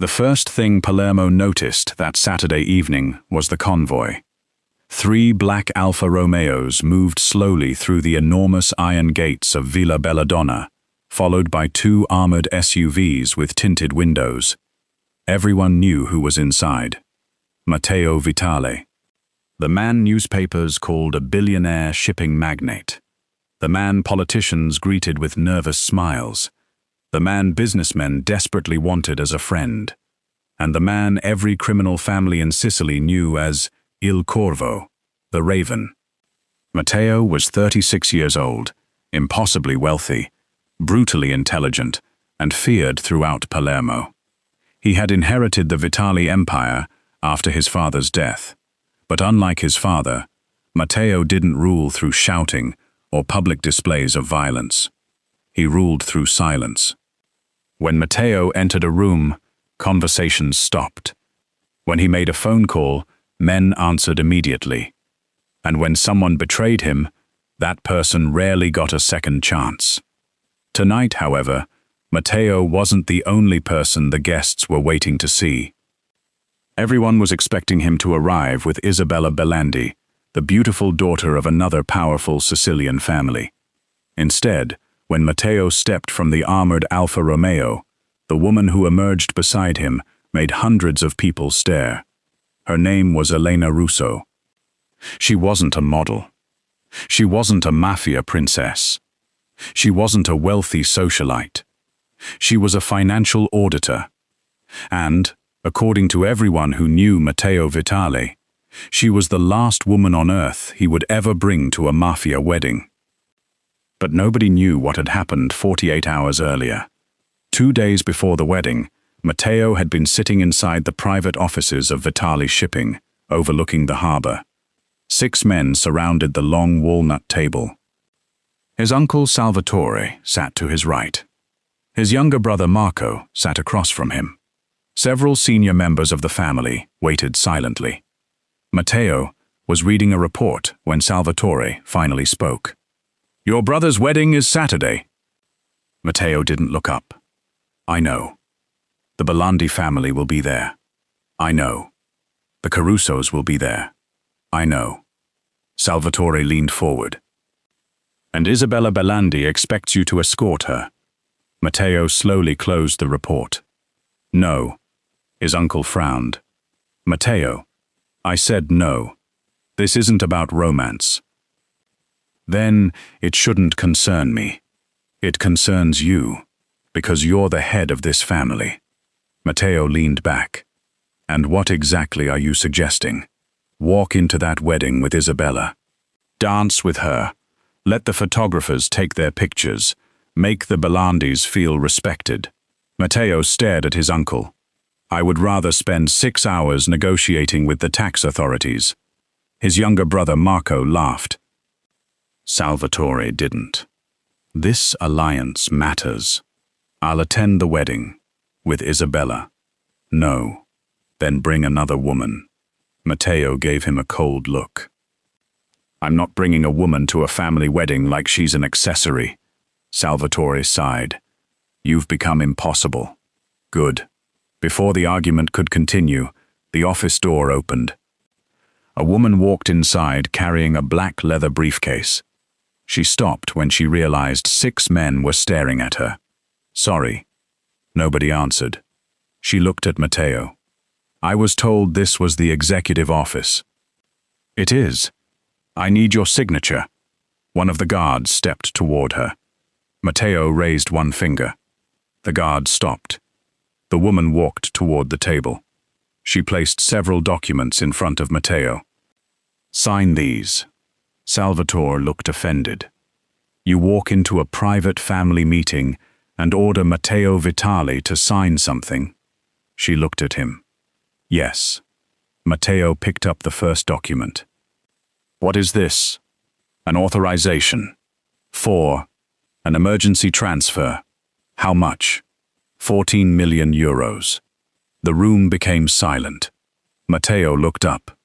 The first thing Palermo noticed that Saturday evening was the convoy. 3 black Alfa Romeos moved slowly through the enormous iron gates of Villa Belladonna, followed by 2 armored SUVs with tinted windows. Everyone knew who was inside. Matteo Vitale. The man newspapers called a billionaire shipping magnate. The man politicians greeted with nervous smiles. The man businessmen desperately wanted as a friend. And the man every criminal family in Sicily knew as Il Corvo, the Raven. Matteo was 36 years old, impossibly wealthy, brutally intelligent, and feared throughout Palermo. He had inherited the Vitale empire after his father's death. But unlike his father, Matteo didn't rule through shouting or public displays of violence. He ruled through silence. When Matteo entered a room, conversations stopped. When he made a phone call, men answered immediately. And when someone betrayed him, that person rarely got a second chance. Tonight, however, Matteo wasn't the only person the guests were waiting to see. Everyone was expecting him to arrive with Isabella Belandi, the beautiful daughter of another powerful Sicilian family. Instead, when Matteo stepped from the armored Alfa Romeo, the woman who emerged beside him made hundreds of people stare. Her name was Elena Russo. She wasn't a model. She wasn't a mafia princess. She wasn't a wealthy socialite. She was a financial auditor. And, according to everyone who knew Matteo Vitale, she was the last woman on earth he would ever bring to a mafia wedding. But nobody knew what had happened 48 hours earlier. 2 days before the wedding, Matteo had been sitting inside the private offices of Vitale Shipping, overlooking the harbor. 6 men surrounded the long walnut table. His uncle Salvatore sat to his right. His younger brother Marco sat across from him. Several senior members of the family waited silently. Matteo was reading a report when Salvatore finally spoke. "Your brother's wedding is Saturday." Matteo didn't look up. "I know. The Belandi family will be there. I know. The Carussos will be there. I know." Salvatore leaned forward. "And Isabella Belandi expects you to escort her." Matteo slowly closed the report. "No." His uncle frowned. "Matteo, I said no. This isn't about romance." "Then it shouldn't concern me. It concerns you, because you're the head of this family." Matteo leaned back. "And what exactly are you suggesting? Walk into that wedding with Isabella. Dance with her. Let the photographers take their pictures. Make the Belandis feel respected." Matteo stared at his uncle. "I would rather spend 6 hours negotiating with the tax authorities." His younger brother Marco laughed. Salvatore didn't. "This alliance matters. I'll attend the wedding. With Isabella." "No." "Then bring another woman." Matteo gave him a cold look. "I'm not bringing a woman to a family wedding like she's an accessory." Salvatore sighed. "You've become impossible." "Good." Before the argument could continue, the office door opened. A woman walked inside carrying a black leather briefcase. She stopped when she realized 6 men were staring at her. "Sorry." Nobody answered. She looked at Matteo. "I was told this was the executive office." "It is. I need your signature." One of the guards stepped toward her. Matteo raised one finger. The guard stopped. The woman walked toward the table. She placed several documents in front of Matteo. "Sign these." Salvatore looked offended. "You walk into a private family meeting and order Matteo Vitale to sign something?" She looked at him. "Yes." Matteo picked up the first document. "What is this?" "An authorization." "For an emergency transfer." "How much?" 14 million euros. The room became silent. Matteo looked up.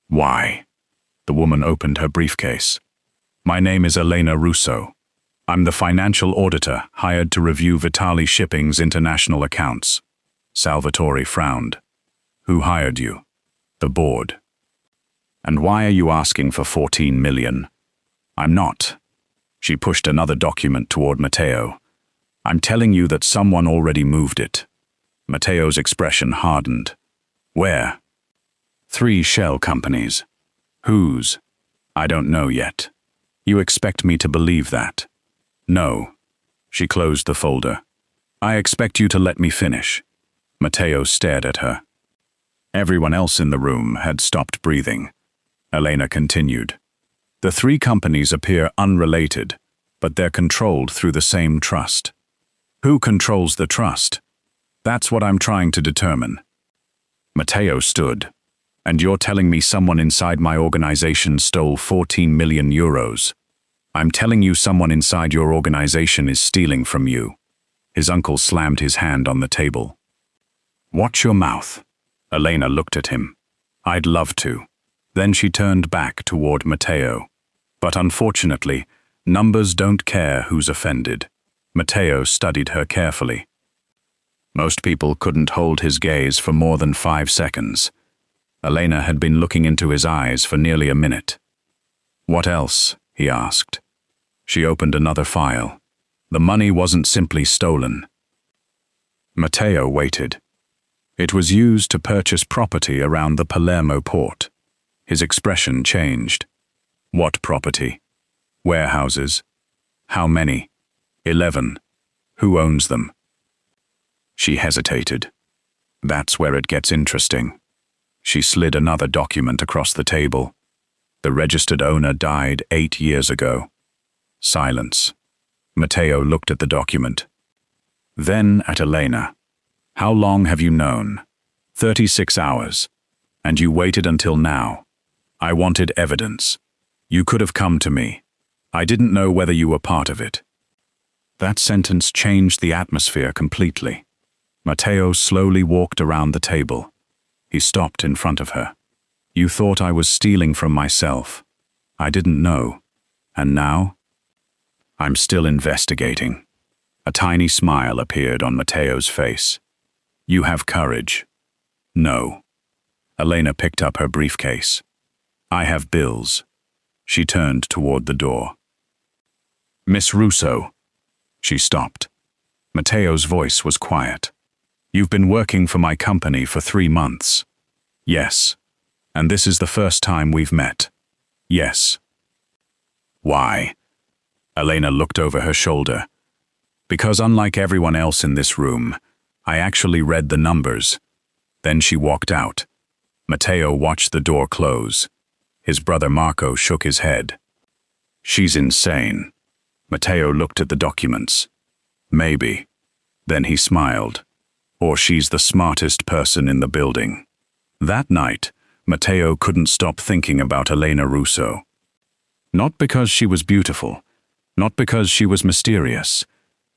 "Why?" The woman opened her briefcase. "My name is Elena Russo. I'm the financial auditor hired to review Vitale Shipping's international accounts." Salvatore frowned. Who hired you? The board. And why are you asking for 14 million? I'm not. She pushed another document toward Matteo. I'm telling you that someone already moved it. Matteo's expression hardened. Where? 3 shell companies. Whose? I don't know yet. You expect me to believe that? No. She closed the folder. I expect you to let me finish. Matteo stared at her. Everyone else in the room had stopped breathing. Elena continued. The 3 companies appear unrelated, but they're controlled through the same trust. Who controls the trust? That's what I'm trying to determine. Matteo stood. And you're telling me someone inside my organization stole 14 million euros. I'm telling you someone inside your organization is stealing from you. His uncle slammed his hand on the table. Watch your mouth. Elena looked at him. I'd love to. Then she turned back toward Matteo. But unfortunately, numbers don't care who's offended. Matteo studied her carefully. Most people couldn't hold his gaze for more than 5 seconds. Elena had been looking into his eyes for nearly a minute. What else? He asked. She opened another file. The money wasn't simply stolen. Matteo waited. It was used to purchase property around the Palermo port. His expression changed. What property? Warehouses. How many? 11. Who owns them? She hesitated. That's where it gets interesting. She slid another document across the table. The registered owner died 8 years ago. Silence. Matteo looked at the document. Then at Elena. How long have you known? 36 hours. And you waited until now. I wanted evidence. You could have come to me. I didn't know whether you were part of it. That sentence changed the atmosphere completely. Matteo slowly walked around the table. He stopped in front of her. You thought I was stealing from myself. I didn't know. And now? I'm still investigating. A tiny smile appeared on Matteo's face. You have courage. No. Elena picked up her briefcase. I have bills. She turned toward the door. Miss Russo. She stopped. Matteo's voice was quiet. You've been working for my company for 3 months. Yes. And this is the first time we've met. Yes. Why? Elena looked over her shoulder. Because unlike everyone else in this room, I actually read the numbers. Then she walked out. Matteo watched the door close. His brother Marco shook his head. She's insane. Matteo looked at the documents. Maybe. Then he smiled. Or she's the smartest person in the building. That night, Matteo couldn't stop thinking about Elena Russo. Not because she was beautiful, not because she was mysterious,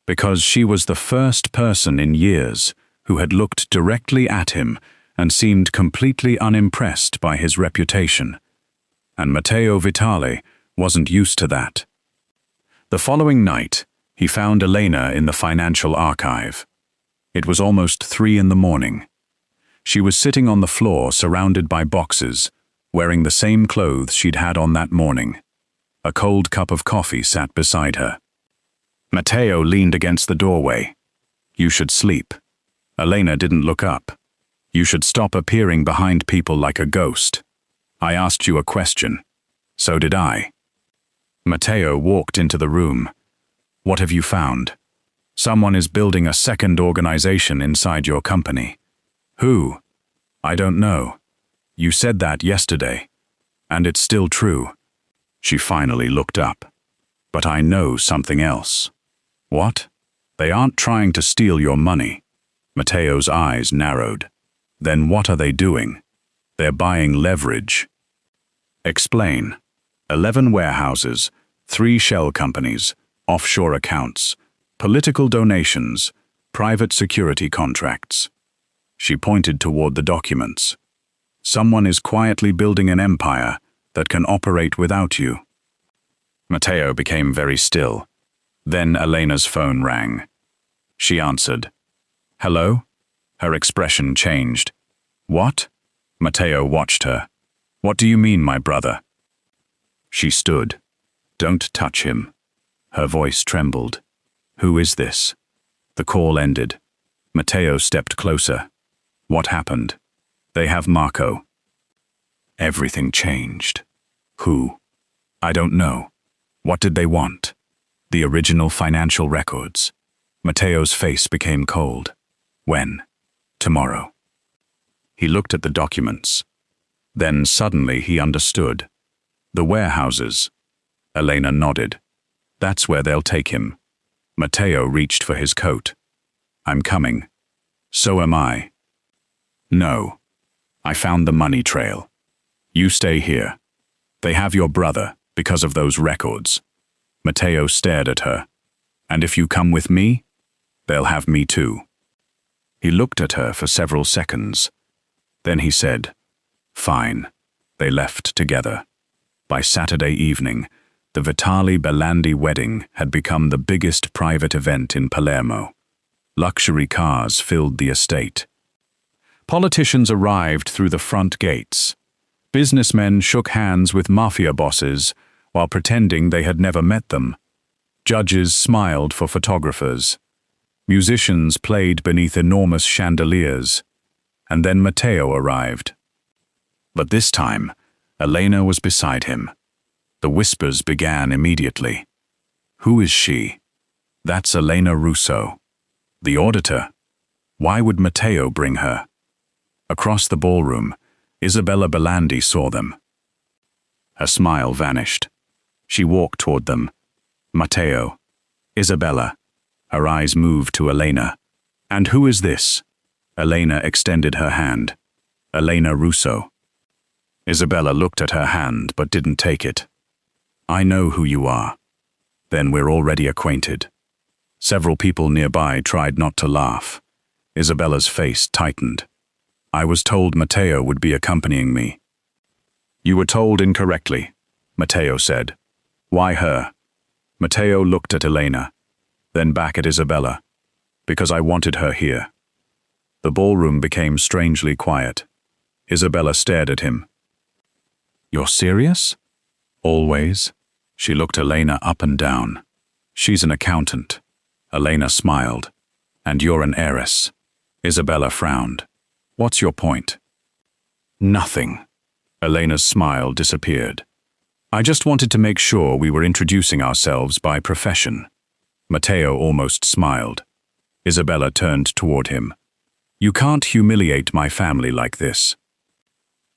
because she was the first person in years who had looked directly at him and seemed completely unimpressed by his reputation. And Matteo Vitale wasn't used to that. The following night, he found Elena in the financial archive. It was almost 3 in the morning. She was sitting on the floor surrounded by boxes, wearing the same clothes she'd had on that morning. A cold cup of coffee sat beside her. Matteo leaned against the doorway. You should sleep. Elena didn't look up. You should stop appearing behind people like a ghost. I asked you a question. So did I. Matteo walked into the room. What have you found? Someone is building a second organization inside your company. Who? I don't know. You said that yesterday. And it's still true. She finally looked up. But I know something else. What? They aren't trying to steal your money. Matteo's eyes narrowed. Then what are they doing? They're buying leverage. Explain. 11 warehouses, 3 shell companies, offshore accounts, political donations, private security contracts. She pointed toward the documents. Someone is quietly building an empire that can operate without you. Matteo became very still. Then Elena's phone rang. She answered. Hello? Her expression changed. What? Matteo watched her. What do you mean, my brother? She stood. Don't touch him. Her voice trembled. Who is this? The call ended. Matteo stepped closer. What happened? They have Marco. Everything changed. Who? I don't know. What did they want? The original financial records. Matteo's face became cold. When? Tomorrow. He looked at the documents. Then suddenly he understood. The warehouses. Elena nodded. That's where they'll take him. Matteo reached for his coat. I'm coming. So am I. No. I found the money trail. You stay here. They have your brother because of those records. Matteo stared at her. And if you come with me, they'll have me too. He looked at her for several seconds. Then he said, Fine. They left together. By Saturday evening, the Vitale Belandi wedding had become the biggest private event in Palermo. Luxury cars filled the estate. Politicians arrived through the front gates. Businessmen shook hands with Mafia bosses while pretending they had never met them. Judges smiled for photographers. Musicians played beneath enormous chandeliers. And then Matteo arrived. But this time, Elena was beside him. The whispers began immediately. Who is she? That's Elena Russo. The auditor. Why would Matteo bring her? Across the ballroom, Isabella Belandi saw them. Her smile vanished. She walked toward them. Matteo. Isabella. Her eyes moved to Elena. And who is this? Elena extended her hand. Elena Russo. Isabella looked at her hand but didn't take it. I know who you are. Then we're already acquainted. Several people nearby tried not to laugh. Isabella's face tightened. I was told Matteo would be accompanying me. You were told incorrectly, Matteo said. Why her? Matteo looked at Elena, then back at Isabella. Because I wanted her here. The ballroom became strangely quiet. Isabella stared at him. You're serious? Always. She looked Elena up and down. She's an accountant. Elena smiled. And you're an heiress. Isabella frowned. What's your point? Nothing. Elena's smile disappeared. I just wanted to make sure we were introducing ourselves by profession. Matteo almost smiled. Isabella turned toward him. You can't humiliate my family like this.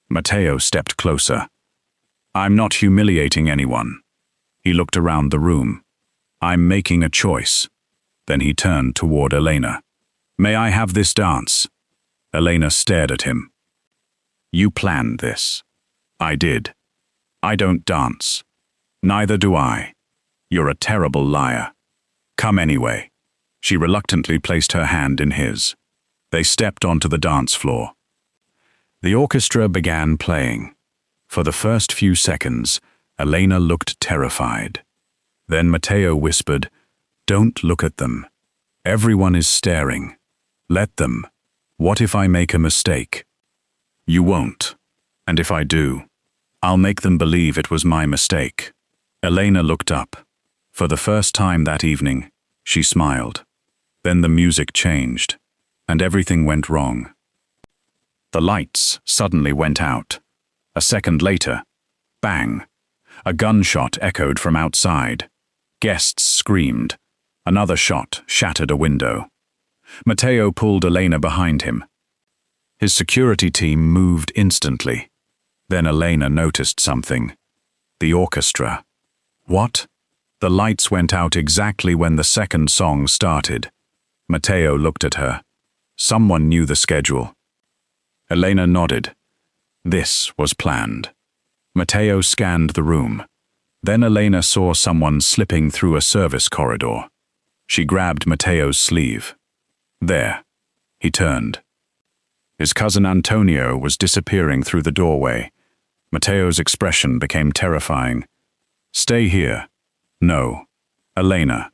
Matteo stepped closer. I'm not humiliating anyone. He looked around the room. I'm making a choice. Then he turned toward Elena. May I have this dance? Elena stared at him. You planned this. I did. I don't dance. Neither do I. You're a terrible liar. Come anyway. She reluctantly placed her hand in his. They stepped onto the dance floor. The orchestra began playing. For the first few seconds, Elena looked terrified. Then Matteo whispered, Don't look at them. Everyone is staring. Let them. What if I make a mistake? You won't. And if I do, I'll make them believe it was my mistake. Elena looked up. For the first time that evening, she smiled. Then the music changed, and everything went wrong. The lights suddenly went out. A second later, bang! A gunshot echoed from outside. Guests screamed. Another shot shattered a window. Matteo pulled Elena behind him. His security team moved instantly. Then Elena noticed something. The orchestra. What? The lights went out exactly when the second song started. Matteo looked at her. Someone knew the schedule. Elena nodded. This was planned. Matteo scanned the room. Then Elena saw someone slipping through a service corridor. She grabbed Matteo's sleeve. There. He turned. His cousin Antonio was disappearing through the doorway. Matteo's expression became terrifying. Stay here. No. Elena.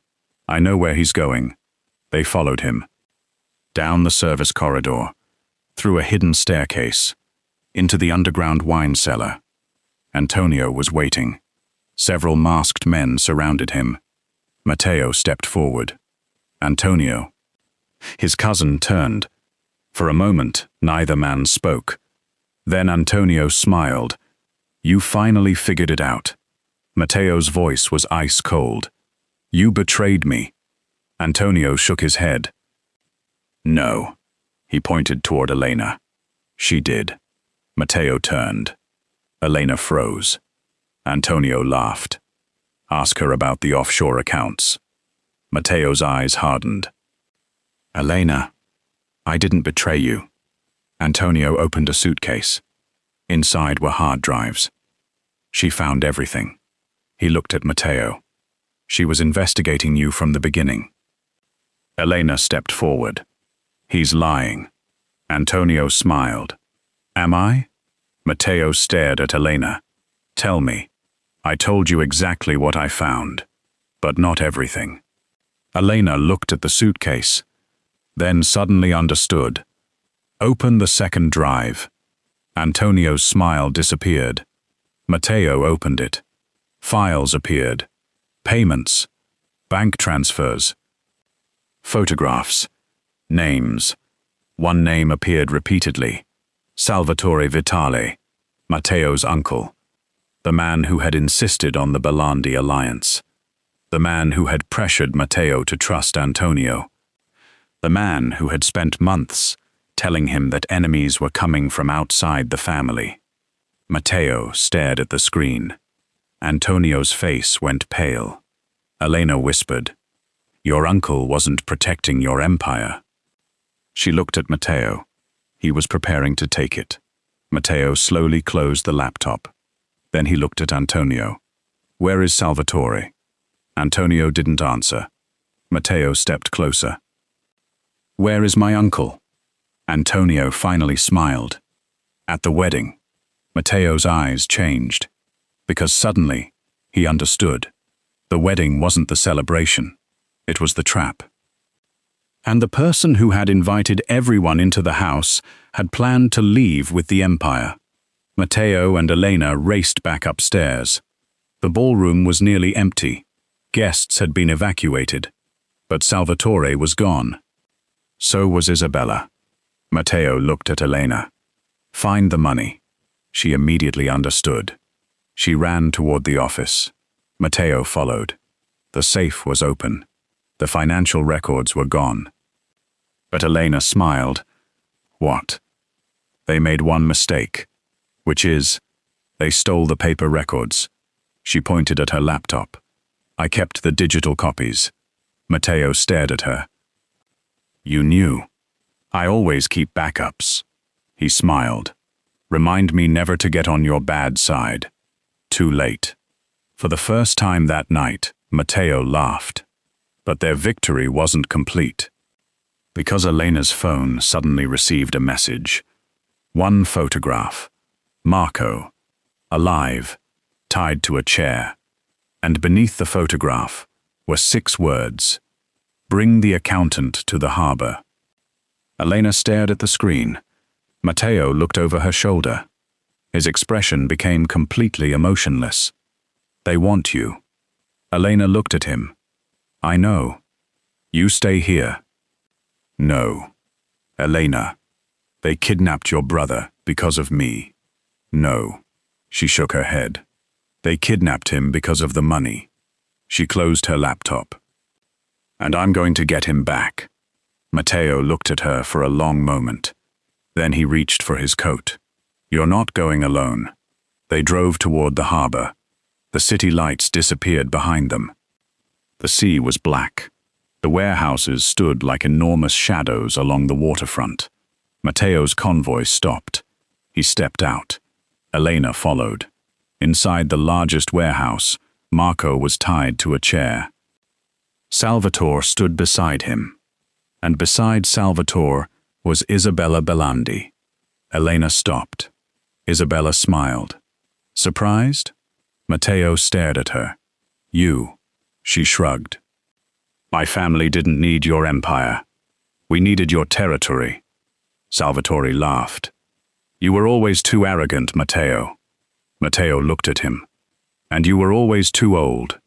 I know where he's going. They followed him. down the service corridor, through a hidden staircase, into the underground wine cellar. Antonio was waiting. Several masked men surrounded him. Matteo stepped forward. Antonio. His cousin turned. For a moment, neither man spoke. Then Antonio smiled. "You finally figured it out." Matteo's voice was ice cold. "You betrayed me." Antonio shook his head. "No." He pointed toward Elena. "She did." Matteo turned. Elena froze. Antonio laughed. "Ask her about the offshore accounts." Matteo's eyes hardened. "Elena, I didn't betray you." Antonio opened a suitcase. Inside were hard drives. "She found everything." He looked at Matteo. "She was investigating you from the beginning." Elena stepped forward. "He's lying." Antonio smiled. "Am I?" Matteo stared at Elena. "Tell me. I told you exactly what I found, but not everything." Elena looked at the suitcase, then suddenly understood. "Open the second drive." Antonio's smile disappeared. Matteo opened it. Files appeared. Payments. Bank transfers. Photographs. Names. One name appeared repeatedly. Salvatore Vitale, Matteo's uncle. The man who had insisted on the Belandi alliance. The man who had pressured Matteo to trust Antonio. The man who had spent months telling him that enemies were coming from outside the family. Matteo stared at the screen. Antonio's face went pale. Elena whispered, "Your uncle wasn't protecting your empire." She looked at Matteo. He was preparing to take it. Matteo slowly closed the laptop. Then he looked at Antonio. "Where is Salvatore?" Antonio didn't answer. Matteo stepped closer. "Where is my uncle?" Antonio finally smiled. At the wedding, Matteo's eyes changed, because suddenly he understood. The wedding wasn't the celebration, it was the trap. And the person who had invited everyone into the house had planned to leave with the empire. Matteo and Elena raced back upstairs. The ballroom was nearly empty. Guests had been evacuated, but Salvatore was gone. So was Isabella. Matteo looked at Elena. "Find the money." She immediately understood. She ran toward the office. Matteo followed. The safe was open. The financial records were gone. But Elena smiled. "What?" "They made one mistake, which is, they stole the paper records." She pointed at her laptop. "I kept the digital copies." Matteo stared at her. "You knew." "I always keep backups." He smiled. "Remind me never to get on your bad side." Too late. For the first time that night, Matteo laughed. But their victory wasn't complete. Because Elena's phone suddenly received a message. One photograph. Marco. Alive. Tied to a chair. And beneath the photograph were 6 words. "Bring the accountant to the harbor." Elena stared at the screen. Matteo looked over her shoulder. His expression became completely emotionless. "They want you." Elena looked at him. "I know. You stay here." "No." "Elena, they kidnapped your brother because of me." "No." She shook her head. "They kidnapped him because of the money." She closed her laptop. "And I'm going to get him back." Matteo looked at her for a long moment. Then he reached for his coat. "You're not going alone." They drove toward the harbor. The city lights disappeared behind them. The sea was black. The warehouses stood like enormous shadows along the waterfront. Matteo's convoy stopped. He stepped out. Elena followed. Inside the largest warehouse, Marco was tied to a chair. Salvatore stood beside him. And beside Salvatore was Isabella Belandi. Elena stopped. Isabella smiled. "Surprised?" Matteo stared at her. "You." She shrugged. "My family didn't need your empire." We needed your territory. Salvatore laughed. You were always too arrogant, Matteo. Matteo looked at him. And you were always too old.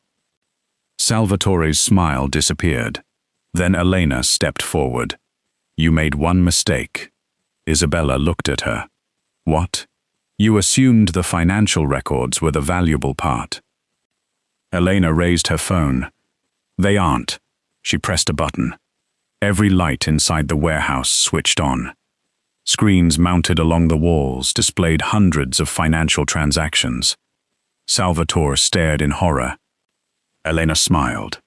Salvatore's smile disappeared. Then Elena stepped forward. You made one mistake. Isabella looked at her. What? You assumed the financial records were the valuable part. Elena raised her phone. They aren't. She pressed a button. Every light inside the warehouse switched on. Screens mounted along the walls displayed hundreds of financial transactions. Salvatore stared in horror. Elena smiled.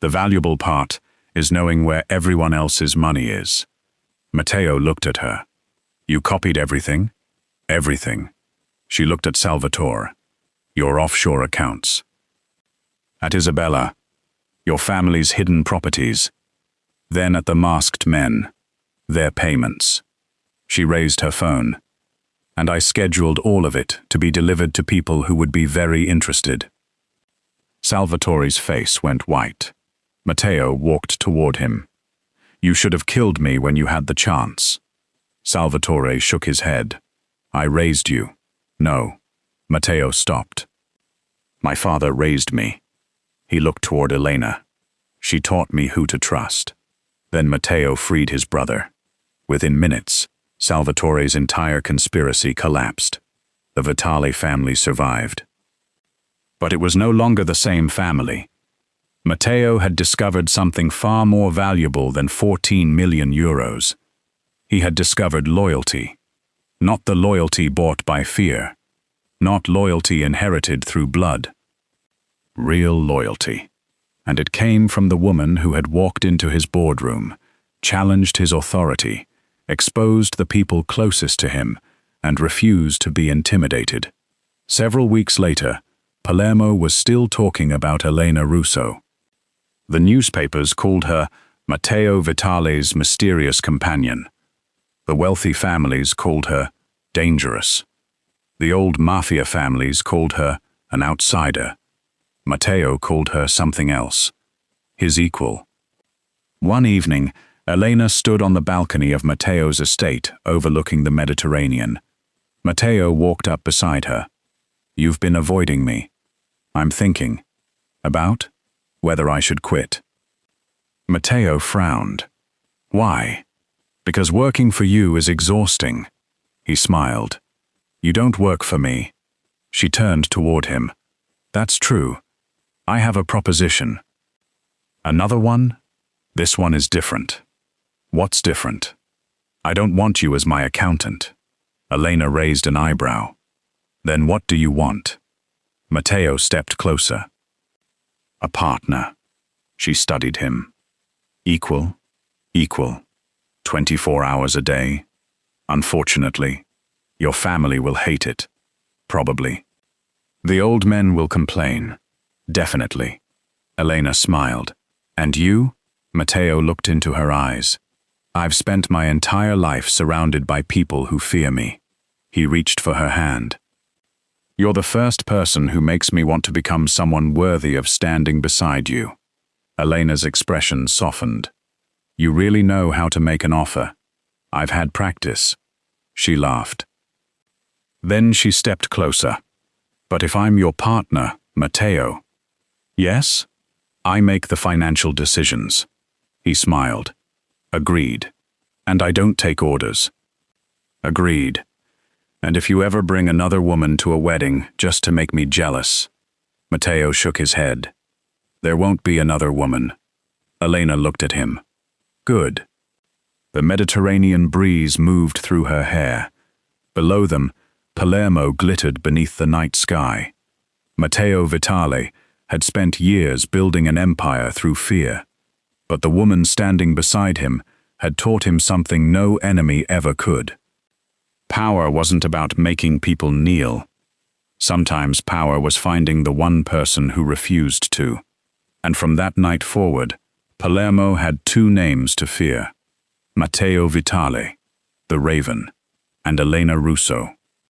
The valuable part is knowing where everyone else's money is. Matteo looked at her. You copied everything? Everything. She looked at Salvatore. Your offshore accounts. At Isabella. Your family's hidden properties. Then at the masked men. Their payments. She raised her phone. And I scheduled all of it to be delivered to people who would be very interested. Salvatore's face went white. Matteo walked toward him. You should have killed me when you had the chance. Salvatore shook his head. I raised you. No. Matteo stopped. My father raised me. He looked toward Elena. She taught me who to trust. Then Matteo freed his brother. Within minutes, Salvatore's entire conspiracy collapsed. The Vitale family survived. But it was no longer the same family. Matteo had discovered something far more valuable than 14 million euros. He had discovered loyalty. Not the loyalty bought by fear. Not loyalty inherited through blood. Real loyalty. And it came from the woman who had walked into his boardroom, challenged his authority, exposed the people closest to him, and refused to be intimidated. Several weeks later, Palermo was still talking about Elena Russo. The newspapers called her Matteo Vitale's mysterious companion. The wealthy families called her dangerous. The old Mafia families called her an outsider. Matteo called her something else, his equal. One evening, Elena stood on the balcony of Matteo's estate overlooking the Mediterranean. Matteo walked up beside her. You've been avoiding me. I'm thinking. About? Whether I should quit. Matteo frowned. Why? Because working for you is exhausting. He smiled. You don't work for me. She turned toward him. That's true. I have a proposition. Another one? This one is different. What's different? I don't want you as my accountant. Elena raised an eyebrow. Then what do you want? Matteo stepped closer. A partner. She studied him. Equal? Equal. 24 hours a day. Unfortunately, your family will hate it. Probably. The old men will complain. Definitely. Elena smiled. And you? Matteo looked into her eyes. I've spent my entire life surrounded by people who fear me. He reached for her hand. You're the first person who makes me want to become someone worthy of standing beside you. Elena's expression softened. You really know how to make an offer. I've had practice. She laughed. Then she stepped closer. But if I'm your partner, Matteo. Yes? I make the financial decisions. He smiled. Agreed. And I don't take orders. Agreed. And if you ever bring another woman to a wedding just to make me jealous. Matteo shook his head. There won't be another woman. Elena looked at him. Good. The Mediterranean breeze moved through her hair. Below them, Palermo glittered beneath the night sky. Matteo Vitale had spent years building an empire through fear. But the woman standing beside him had taught him something no enemy ever could. Power wasn't about making people kneel. Sometimes power was finding the one person who refused to. And from that night forward, Palermo had two names to fear. Matteo Vitale, the Raven, and Elena Russo,